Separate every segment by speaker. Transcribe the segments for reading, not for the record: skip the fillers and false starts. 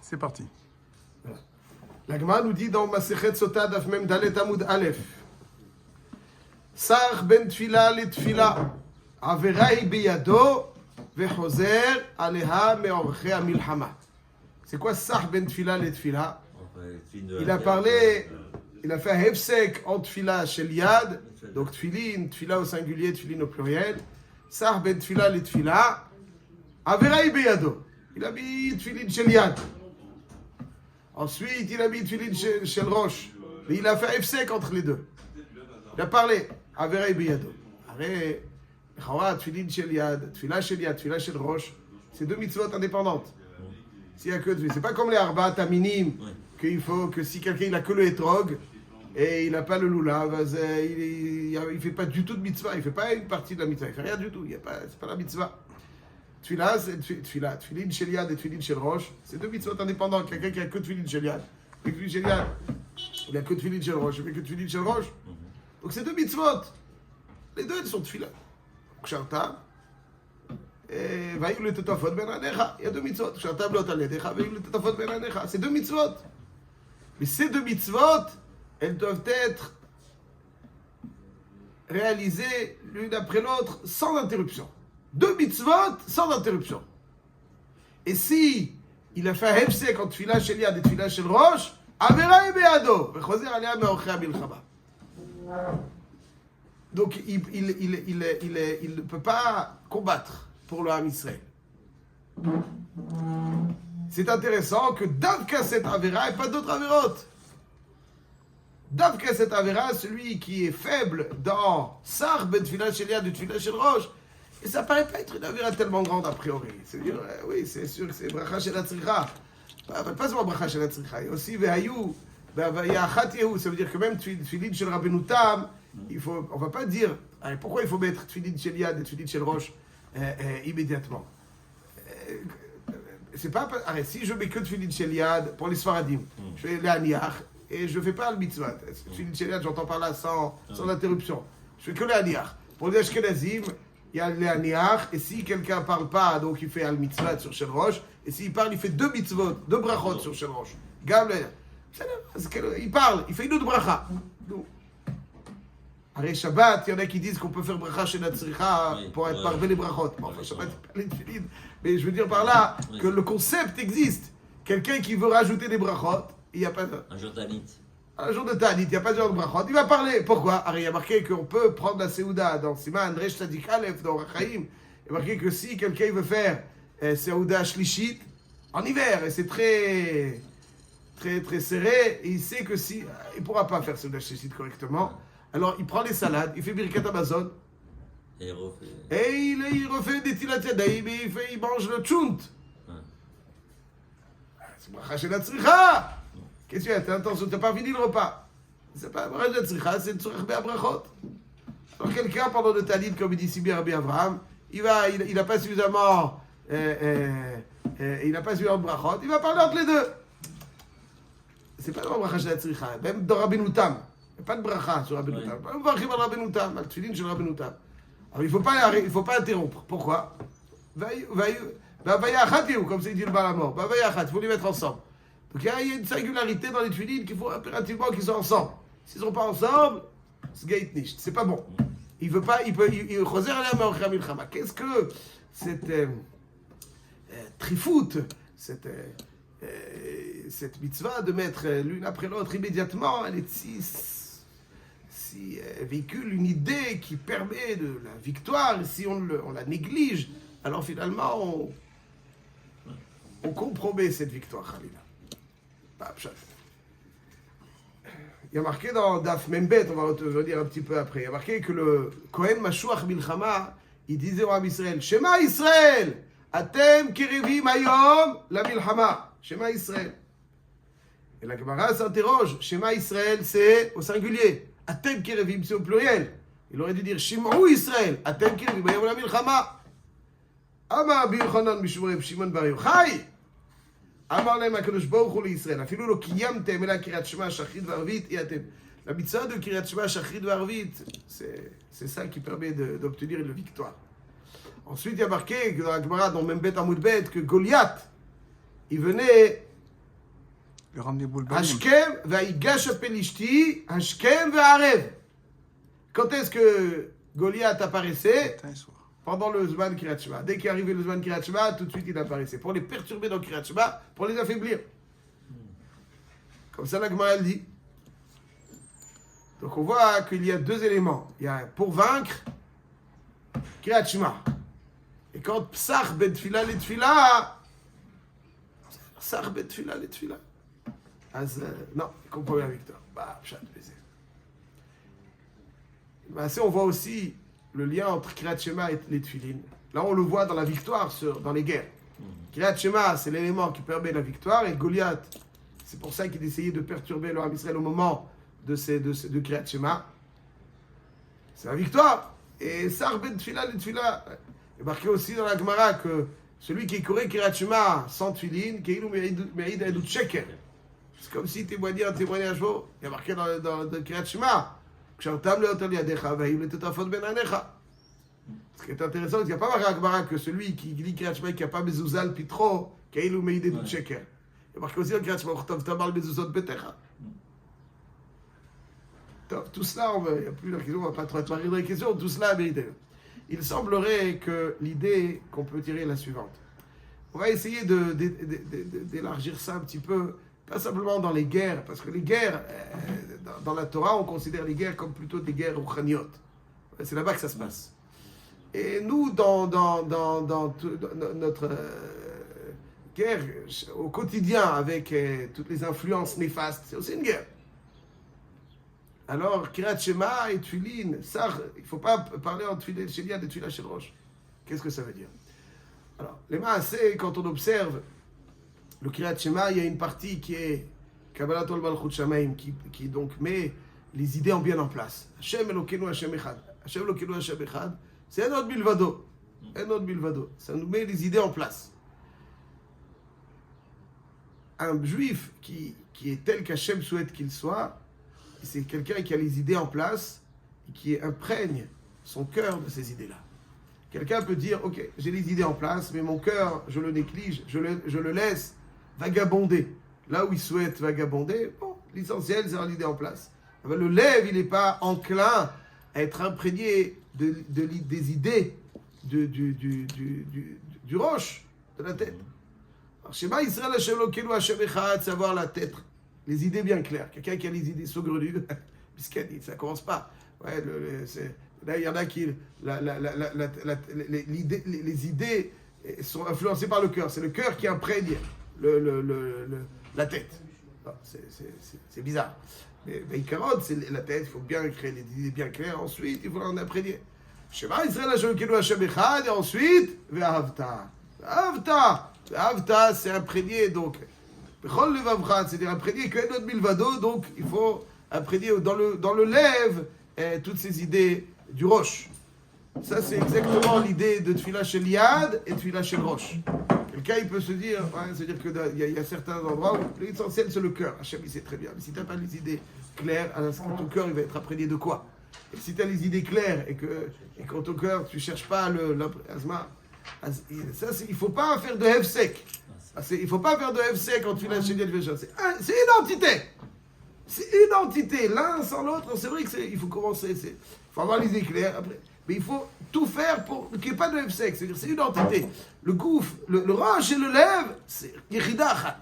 Speaker 1: C'est parti.
Speaker 2: Voilà. La Gemara nous dit dans Masechet Sota Daf Mem Dalet Amud Aleph, Sar ben tfila le tfila, Averai beyado, vechozer aleha meorche amilhama. C'est quoi Sar ben tfila le tfila? Il a parlé, il a fait un hefsek en tfila shel yad, donc tfilin, tfila au singulier, tfilin au pluriel. Sar ben tfila le tfila, Averai beyado. Il a mis tfilin shel yad. Ensuite, il a mis tfilin shel rosh. Mais il a fait hefsek entre les deux. Il a parlé. Averei biyado. Arrête. Tfilin shel yad, tfila shel rosh. C'est deux mitzvot indépendantes. S'il y a que deux. C'est pas comme les arba taminim, qu'il faut que si quelqu'un il a que le etrog et il n'a pas le lulav, il fait pas du tout de mitzvah. Il fait pas une partie de la mitzvah. Il fait rien du tout. C'est pas la mitzvah. Tfila, c'est tfila. Tfilin shel yad et tfilin shel rosh. C'est deux mitzvot indépendantes. Quelqu'un qui a que tfilin shel yad, et tfilin shel yad, il a que tfilin shel rosh, il fait que tfilin shel rosh. Donc c'est deux mitzvot. Les deux, elles sont tfila. Ksharta, et vaïu le tetafot ben anecha. Il y a deux mitzvot. Ksharta blot aledecha, vaïu le tetafot ben anecha. C'est deux mitzvot. Mais ces deux mitzvot, elles doivent être réalisées l'une après l'autre sans interruption. Deux mitzvot sans interruption. Et si il a fait un hefsek entre tfila shel yad et tfila shel rosh, avera beado, vechozer alea meorche amilchama. Donc il ne peut pas combattre pour le Ham Israël. C'est intéressant que Davka cette Avera et pas d'autres Averot. Davka cette Avera, celui qui est faible dans Sar ben Tfila shel yad et Tfila shel rosh, et ça paraît pas être une Avera tellement grande a priori. C'est-à-dire, oui, c'est sûr que c'est Bracha shel Hatzricha. Pas seulement Bracha shel Hatzricha, il y a aussi Vehayu, Ve'avaya achat yehu. Ça veut dire que même Tfilin shel Rabbeinu Tam, on va pas dire pourquoi il faut mettre tfilin shel yad et tfilin shel rosh immédiatement. C'est pas si je mets que tfilin shel yad pour les Sfaradim, je fais les aniach et je fais pas le mitzvah. Tfilin shel yad, j'entends par là sans interruption. Je fais que les aniach. Pour les Ashkenazim, il y a les aniach, et si quelqu'un parle pas, donc il fait al mitzvah sur shel rosh, et s'il parle, il fait deux mitzvot, deux brachot sur shel rosh. Il parle, il fait une autre bracha. Arrête Shabbat, il y en a qui disent qu'on peut faire bracha chez Natsricha pour être parvé les brachot. Enfin, Shabbat, c'est pas les tefillin. Mais je veux dire par là que le concept existe. Quelqu'un qui veut rajouter des brachot, il n'y a pas de...
Speaker 3: Un jour d'Anit.
Speaker 2: Un jour de Tanit, il n'y a pas de genre de brachot. Il va parler. Pourquoi? Alors, il y a marqué qu'on peut prendre la Seouda dans Siman, Resh Tzadik Aleph, dans Rachaim. Il y a marqué que si quelqu'un veut faire Seouda Shlishit en hiver, et c'est très serré, et il sait que si il ne pourra pas faire Seouda Shlishit correctement, alors il prend les salades, il fait Birkat Amazon, et il refait des Tilat Yadayim, et il mange le tchunt. C'est bracha shel hatzricha. Qu'est-ce que tu as? Attention, tu n'as pas fini le repas. C'est pas bracha shel hatzricha, c'est tzorech be'abrachot. Alors quelqu'un, pendant le Tanit, comme il dit si bien Rabbi Avraham, il n'a pas suffisamment de brachot, il va parler entre les deux. C'est pas dans bracha shel hatzricha, même dans Rabbeinu Tam. Il n'y a pas de bracha sur Rabbeinu Tam. On va arriver à Rabbeinu Tam, al tfilin sur Rabbeinu Tam. Alors il ne faut pas interrompre. Pourquoi? Vaya achat yehu, comme c'est dit le Balamor. Vaya achat, il faut les mettre ensemble. Donc il y a une singularité dans les tfilin qu'il faut impérativement qu'ils soient ensemble. S'ils ne sont pas ensemble, c'est nicht, c'est pas bon. Il veut pas, il choser aller à Meorche Milchama. Qu'est-ce que cette trifout, cette mitzvah de mettre l'une après l'autre immédiatement, elle est si véhicule une idée qui permet de la victoire, si on la néglige, alors finalement on compromet cette victoire. Il y a marqué dans Daf Membet, on va revenir un petit peu après, il y a marqué que le Kohen Mashuach Milchama, il disait au Ham Israël, Shema Israël, Atem Kerevim Hayom la Milchama, Shema Israël. Et la Gemara s'interroge, Shema Israël c'est au singulier, Atem Kerevim c'est au pluriel. Il aurait dû dire Shim'u Israël, Atem Kerevim Hayom la Milchama. Amar Rabbi Yochanan Mishmurem Shimon bar Yochai, Amar lem HaKadosh Baruch Hu liYisrael, afilu lo kiyamtem ela Kiryat Shema Shachrit ve'Arvit et atem. La mitzvah de Kiryat Shema Shachrit ve'Arvit, c'est ça qui permet d'obtenir une victoire. Ensuite, il y a marqué dans la Gemara, dans Membet Amud Bet, que Goliath, il venait
Speaker 1: Le rendre des boules balines.
Speaker 2: Hashkem vaïgash pelishti, Hashkem ve'arev. Quand est-ce que Goliath apparaissait?
Speaker 1: Matin et soir.
Speaker 2: Pendant le Zman Kriyat Shema. Dès qu'est arrivé le Zman Kriyat Shema, tout de suite il apparaissait. Pour les perturber dans Kriyat Shema, pour les affaiblir. Comme ça la Gemara elle dit. Donc on voit qu'il y a deux éléments. Il y a pour vaincre, Kriyat Shema. Et quand Psach ben Tfila les Tfila, Psach ben Tfila les Tfila. Non, il comprend bien Victor. Bah, chat baiser. Ainsi, on voit aussi le lien entre Kriyat Shema et les Tfilin. Là, on le voit dans la victoire, dans les guerres. Kriyat Shema, c'est l'élément qui permet la victoire, et Goliath, c'est pour ça qu'il essayait de perturber le Ham Israël au moment de Kriyat Shema. C'est la victoire. Et Sar ben Tfila, les Tfila. Il est marqué aussi dans la Gemara que celui qui courait Kriyat Shema sans Tfilin, Keilu Me'id Edut Sheker. C'est comme si témoignait un témoignage faux. Il y a marqué dans Kriyat Shema. Ce qui est intéressant, il n'y a pas marqué Akbara que celui qui lit Kriyat Shema qui n'a pas Mezuzal Pitro, Keilu Me'id Edut Sheker. Il y a marqué aussi dans Kriyat Shema, Tamal Mezuzot Betecha. Tout cela, il n'y a plus la question, on ne va pas trop être marié dans les questions, tout cela a mérité. Il semblerait que l'idée qu'on peut tirer est la suivante. On va essayer d'élargir ça un petit peu, pas simplement dans les guerres, parce que les guerres, dans la Torah, on considère les guerres comme plutôt des guerres rouchaniyot. C'est là-bas que ça se passe. Et nous, dans notre guerre au quotidien, avec toutes les influences néfastes, c'est aussi une guerre. Alors, Kriyat Shema et Tfilin, ça, il ne faut pas parler en Tfilin Shel Yad et Tfilin Shel Rosh. Qu'est-ce que ça veut dire? Alors, les Maaseh, quand on observe le Kriyat Shema, il y a une partie qui est Kabbalat Ol Malchut Shamaim, qui donc met les idées bien en place. Hashem Elokeinu Hashem Echad. Hashem Elokeinu Hashem Echad, c'est un autre bilvado. Un autre bilvado. Ça nous met les idées en place. Un juif qui est tel qu'Hashem souhaite qu'il soit, c'est quelqu'un qui a les idées en place et qui imprègne son cœur de ces idées-là. Quelqu'un peut dire, ok, j'ai les idées en place, mais mon cœur, je le néglige, je le laisse vagabonder. Là où il souhaite vagabonder, bon, l'essentiel, c'est avoir l'idée en place. Le lève, il n'est pas enclin à être imprégné des idées du roche, de la tête. Alors, Shema Yisrael Hashem Elokeinu Hashem Echad, c'est avoir la tête, les idées bien claires. Quelqu'un qui a les idées saugrenues, biscadit, ça commence pas. Ouais, là, il y en a qui... les idées sont influencées par le cœur. C'est le cœur qui imprègne la tête. Non, c'est bizarre. Mais Ikarod, c'est la tête, il faut bien créer des idées bien claires. Ensuite, il faut en imprégner. Shema Yisrael Hashem Elokeinu Hashem Echad, et ensuite, Ve'ahavta. Ve'ahavta, c'est imprégné, donc... C'est-à-dire imprégner qu'un autre milvado, donc il faut imprégner dans le lève toutes ces idées du roche. Ça, c'est exactement l'idée de Tfila Shel Yad et Tfila Shel Rosh. Quelqu'un, il peut se dire, c'est-à-dire qu'il y a certains endroits où l'essentiel, c'est le cœur. Hachem, il sait très bien. Mais si tu n'as pas les idées claires, alors ton cœur, il va être imprégné de quoi? Et si tu as les idées claires et quand ton cœur, tu ne cherches pas l'asma, ça, il ne faut pas faire de hefsek. Il ne faut pas faire de hefsek quand tu l'as chez Dieu. C'est une entité. C'est une entité. L'un sans l'autre, c'est vrai qu'il faut commencer. Il faut avoir les idées claires. Après. Mais il faut tout faire pour qu'il n'y ait pas de hefsek. C'est-à-dire c'est une entité. Le gouffre, le roche et le lève, c'est Yechida Achat.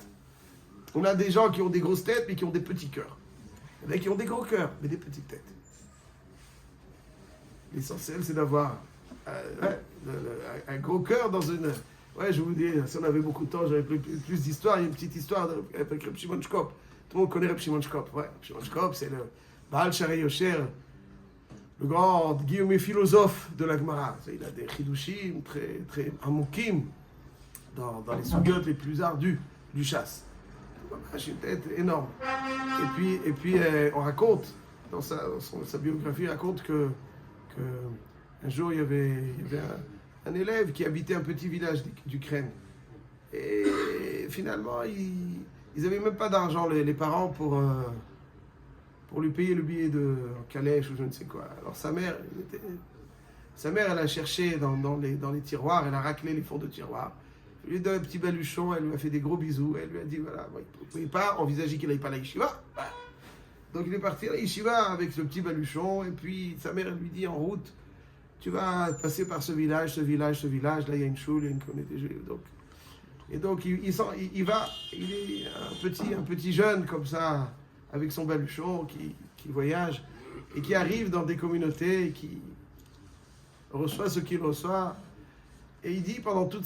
Speaker 2: On a des gens qui ont des grosses têtes mais qui ont des petits cœurs. Il y en a qui ont des gros cœurs mais des petites têtes. L'essentiel, c'est d'avoir un gros cœur dans une... Ouais, je vous dis, si on avait beaucoup de temps, j'aurais plus d'histoires. Il y a une petite histoire avec Reb Shimon Shkop. Tout le monde connaît Reb Shimon Shkop. Ouais, Reb Shimon Shkop, c'est le Baal Sharei Yosher, le grand Guillaume philosophe de la Gemara. Il a des chidushim très, très amukim dans les sougiotes les plus ardus du chasse. C'est une tête énorme. Et puis on raconte, dans sa biographie, il raconte que un jour, il y avait un élève qui habitait un petit village d'Ukraine. Et finalement, ils n'avaient même pas d'argent, les parents, pour lui payer le billet de calèche ou je ne sais quoi. Alors sa mère, elle a cherché dans les tiroirs, elle a raclé les fonds de tiroirs. Il lui donne un petit baluchon, elle lui a fait des gros bisous, elle lui a dit voilà, il ne pouvait pas envisager qu'il n'aille pas à la yeshiva. Donc il est parti à la yeshiva avec ce petit baluchon, et puis sa mère lui dit en route, tu vas passer par ce village, là il y a une choule, il y a une communauté juive. Donc il va, il est un petit jeune comme ça, avec son baluchon, qui voyage, et qui arrive dans des communautés, qui reçoit ce qu'il reçoit. Et il dit, pendant toute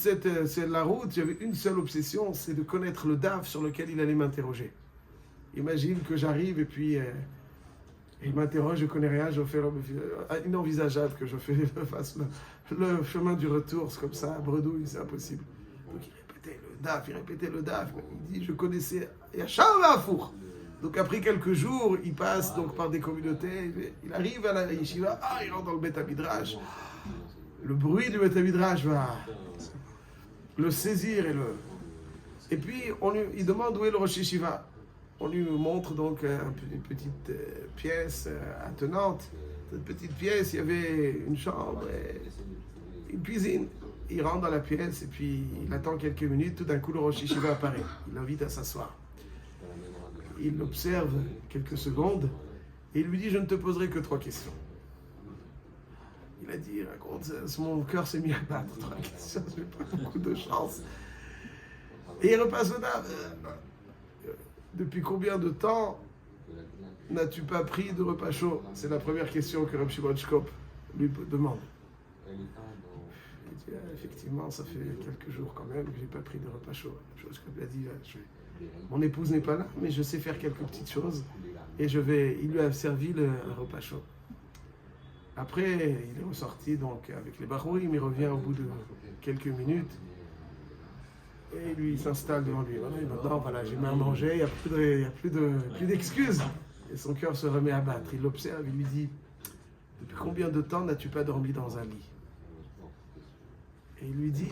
Speaker 2: la route, j'avais une seule obsession, c'est de connaître le DAF sur lequel il allait m'interroger. Imagine que j'arrive et puis il m'interroge, je ne connais rien, je fais inenvisageable que je fasse le chemin du retour, c'est comme ça, bredouille, c'est impossible. Donc il répétait le DAF, il dit, je connaissais Yachar Vafour. Donc après quelques jours, il passe donc par des communautés, il arrive à la yeshiva, il rentre dans le Beth Midrash. Le bruit du Beth Midrash va le saisir et puis il demande où est le Rosh Yeshiva. On lui montre donc une petite pièce attenante. Cette petite pièce, il y avait une chambre et une cuisine. Il rentre dans la pièce et puis il attend quelques minutes. Tout d'un coup, le Rosh Yeshiva apparaît. Il l'invite à s'asseoir. Il l'observe quelques secondes et il lui dit, je ne te poserai que 3 questions. Il a dit, raconte, mon cœur s'est mis à battre. 3 questions, je n'ai pas beaucoup de chance. Et il repasse au DAF. Depuis combien de temps n'as-tu pas pris de repas chaud? C'est la première question que Reb Shimon Shkop lui demande. Il dit, effectivement, ça fait quelques jours quand même que je n'ai pas pris de repas chaud. Shkop a dit, mon épouse n'est pas là, mais je sais faire quelques petites choses et il lui a servi le repas chaud. Après, il est ressorti donc avec les Barourim, il revient au bout de quelques minutes et lui il s'installe devant lui. Maintenant, voilà, j'ai bien mangé, il n'y a plus d'excuses. Et son cœur se remet à battre. Il l'observe, il lui dit, depuis combien de temps n'as-tu pas dormi dans un lit? Et il lui dit,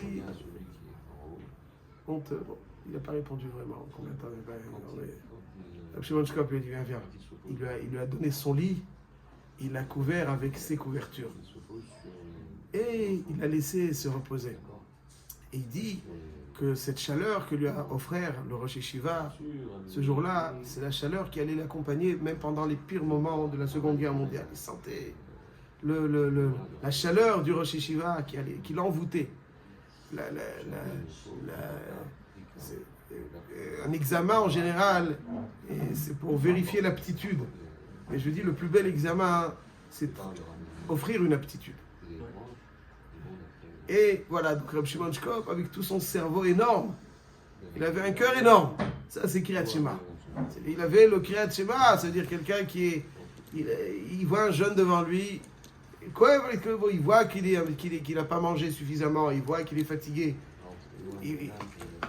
Speaker 2: bon, il n'a pas répondu vraiment. Combien de temps il n'a pas dormi? Shimon Shkop lui a dit, viens. Il lui a donné son lit. Il l'a couvert avec ses couvertures. Et il l'a laissé se reposer. Et il dit que cette chaleur que lui a offert le Rosh Yeshiva, ce jour-là, c'est la chaleur qui allait l'accompagner même pendant les pires moments de la Seconde Guerre mondiale. Il sentait la chaleur du Rosh Yeshiva qui l'envoûtait. Un examen en général, c'est pour vérifier l'aptitude. Mais je dis, le plus bel examen, c'est offrir une aptitude. Et voilà, donc Reb Shimon Shkop, avec tout son cerveau énorme, il avait un cœur énorme. Ça, c'est Kriyat Shema. Il avait le Kriyat Shema, c'est-à-dire quelqu'un il voit un jeune devant lui, il voit qu'il n'a pas mangé suffisamment, il voit qu'il est fatigué.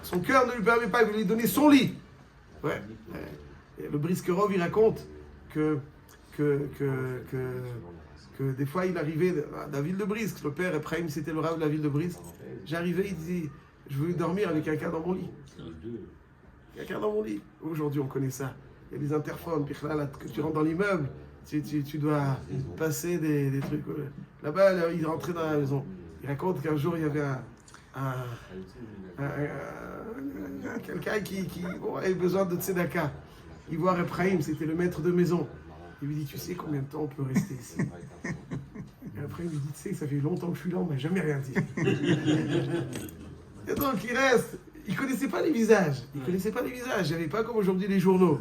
Speaker 2: Son cœur ne lui permet pas, il veut lui donner son lit. Ouais. Et le Briskerov, il raconte que des fois il arrivait de la ville de Brisk, le père Ephraim c'était le rave de la ville de Brisk, j'arrivais, il disait, je veux dormir avec quelqu'un dans mon lit. Quelqu'un dans mon lit. Aujourd'hui on connaît ça, il y a des interphones, que tu rentres dans l'immeuble, tu dois passer des trucs. Là-bas, il rentrait dans la maison, il raconte qu'un jour il y avait quelqu'un qui avait besoin de tzedaka. Il voit Ephraim, c'était le maître de maison. Il lui dit, tu sais combien de temps on peut rester ici? Et après, il lui dit, tu sais, ça fait longtemps que je suis là, on m'a jamais rien dit. Et donc, il reste. Il ne connaissait pas les visages. Il n'y avait pas comme aujourd'hui les journaux.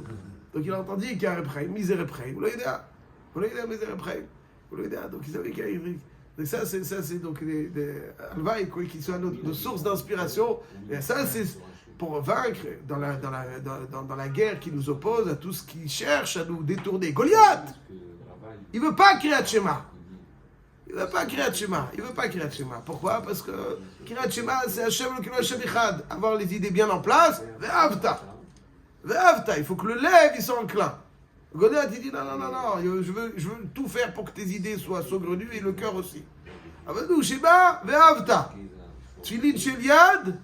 Speaker 2: Donc, il a entendu qu'il y a un Ephraim, misère Ephraim. Vous l'avez dit, misère Ephraim. Donc, il savait qu'il y a Ivry. Donc, ça, c'est donc des alvaïs, qui soient nos sources d'inspiration. Et ça, c'est pour vaincre dans la guerre qui nous oppose à tout ce qui cherche à nous détourner. Goliath, il ne veut pas Kriyat Shema. Il ne veut pas Kriyat Shema. Pourquoi? Parce que Kriyat Shema, c'est Hashem le Hashem Echad. Avoir les idées bien en place. Ve'avta. Il faut que le lève, il soit enclin. Goliath, il dit non. Je veux tout faire pour que tes idées soient saugrenues et le cœur aussi. Avadu Sheba, ve'avta. Tfilin shel yad.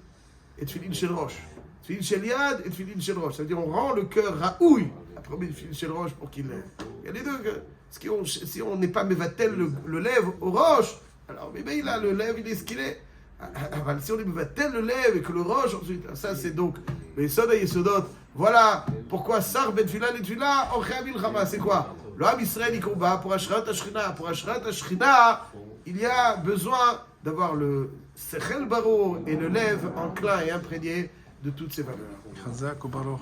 Speaker 2: Et Tfilin shel rosh. Tfilin shel yad et Tfilin shel rosh. C'est-à-dire, on rend le cœur raoui. Après, on Tfilin shel rosh pour qu'il lève. Il y a les deux. Si on n'est pas mévatel le lève au roche, alors mais là, le lève, il est ce qu'il est. אבל si on est mevatel le lève et que le roche ensuite, ça c'est donc les soda yesodot. Voilà pourquoi sar betfila letfila orchei milchama, c'est quoi? Le Ham Israël il combat pour Ashrat Ashchina. Pour Ashrat Ashchina, il y a besoin d'avoir le sechel barur et le lève enclin et imprégné de toutes ces valeurs.
Speaker 1: Chazak ou Baruch.